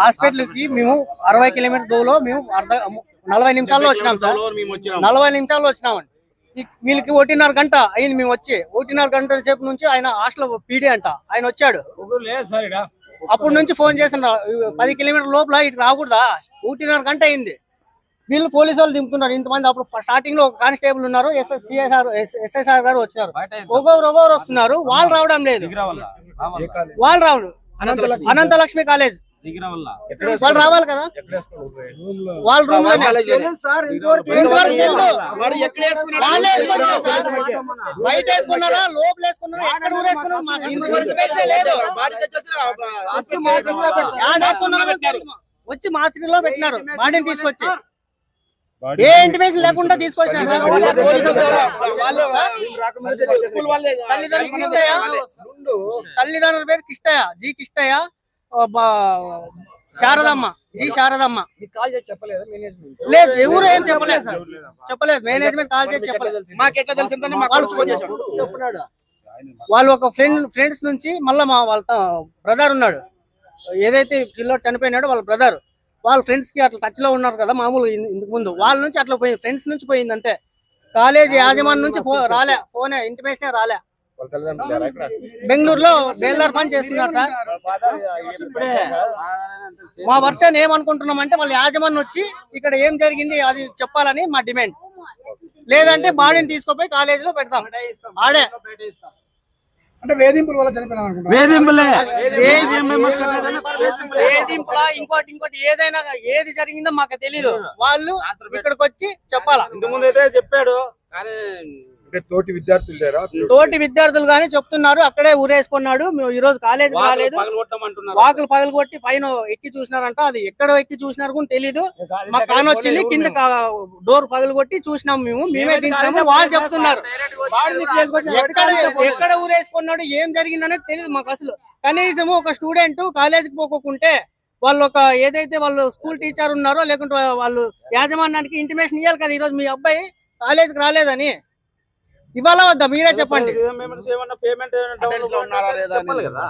Hospital కి మేము 60 kilometre దూరంలో మేము 40 నిమిషాల్లో వచ్చినాం సార్. 40 నిమిషాల్లో వచ్చినామండి. వీళ్ళకి 1.5 గంట అయింది మేము వచ్చి. 1.5 గంట సేపు నుంచి ఆయన హాస్టల్ పీడీ అంట ఆయన వచ్చాడు. అప్పటి నుంచి ఫోన్ చేసిన 10 కిలోమీటర్ లోపల ఇటు రాకూడదా, 1.5 గంట అయింది. వీళ్ళు పోలీసు వాళ్ళు దింపుతున్నారు ఇంతమంది. అప్పుడు స్టార్టింగ్ లో ఒక కానిస్టేబుల్ ఉన్నారు, ఎస్ఐసార్ గారు వచ్చినారు. ఒకరు వస్తున్నారు, వాళ్ళు రావడం లేదు. వాళ్ళు రావడం అనంతలక్ష్మి కాలేజ్ వాళ్ళు రావాలి కదా, వాళ్ళ రూమ్ లో బయట వేసుకున్నారా లోపల వేసుకున్నారా ఎక్కడ ఊరేసుకున్నారు వచ్చి మాసిలో పెట్టినారు. బాడీని తీసుకొచ్చి ఏ ఇంటిమేషన్ లేకుండా తీసుకొచ్చినారు. తల్లిదండ్రుల పేరు కిష్టయ్య, జి కిష్టయ్య, శారదమ్మ, జి శారదమ్మ. లేదు ఎవరు ఏం చెప్పలేదు మేనేజ్మెంట్ కాల్ చేసి చెప్పలేదు. వాళ్ళు ఒక ఫ్రెండ్స్ నుంచి మళ్ళా వాళ్ళ బ్రదర్ ఉన్నాడు, ఏదైతే పిల్లోడు చనిపోయినాడో వాళ్ళ బ్రదర్, వాళ్ళ ఫ్రెండ్స్ కి అట్లా టచ్ లో ఉన్నారు కదా మామూలు ఇందుకు ముందు, వాళ్ళ నుంచి అట్లా పోయింది, ఫ్రెండ్స్ నుంచి పోయింది అంతే. కాలేజ్ యాజమాన్యం నుంచి రాలే, ఫోనే ఇంటిమేషన్ రాలే. బెంగళూరులో బేల్దార్ పని చేస్తున్నారు సార్. మా వర్షన్ ఏమనుకుంటున్నాం అంటే వాళ్ళ యాజమాన్యం వచ్చి ఇక్కడ ఏం జరిగింది అది చెప్పాలని మా డిమాండ్. లేదంటే బాడీని తీసుకుపోయి కాలేజీలో పెడతాం. ఆడే అంటే వేధింపుల వల్ల చనిపోయినా ఇంకోటి ఏదైనా ఏది జరిగిందో మాకు తెలీదు. వాళ్ళు ఇక్కడికి వచ్చి చెప్పాలా. ఇంతకుముందు అయితే చెప్పాడు కానీ తోటి విద్యార్థులు గానీ చెప్తున్నారు అక్కడే ఊరేసుకున్నాడు, మేము ఈ రోజు కాలేజ్ రాలేదు, వాకులు పగలగొట్టి పైన ఎక్కి చూసినారంట. అది ఎక్కడ ఎక్కి చూసినారు కూడా తెలీదు. మాకు కాన్ వచ్చింది, కింద డోర్ పగలగొట్టి చూసినాము, మేమే దించినాము. వాళ్ళు చెప్తున్నారు ఎక్కడ ఊరేసుకున్నాడు ఏం జరిగింది అనేది తెలియదు మాకు అసలు. కనీసము ఒక స్టూడెంట్ కాలేజీకి పోకుంటే వాళ్ళు ఒక ఏదైతే వాళ్ళు స్కూల్ టీచర్ ఉన్నారో లేకుంటే వాళ్ళు యాజమాన్యానికి ఇంటిమేషన్ ఇవ్వాలి కదా, ఈరోజు మీ అబ్బాయి కాలేజీకి రాలేదని. ఇవాళ వద్దా మీరే చెప్పండి. పేమెంట్ చెప్పాలి కదా.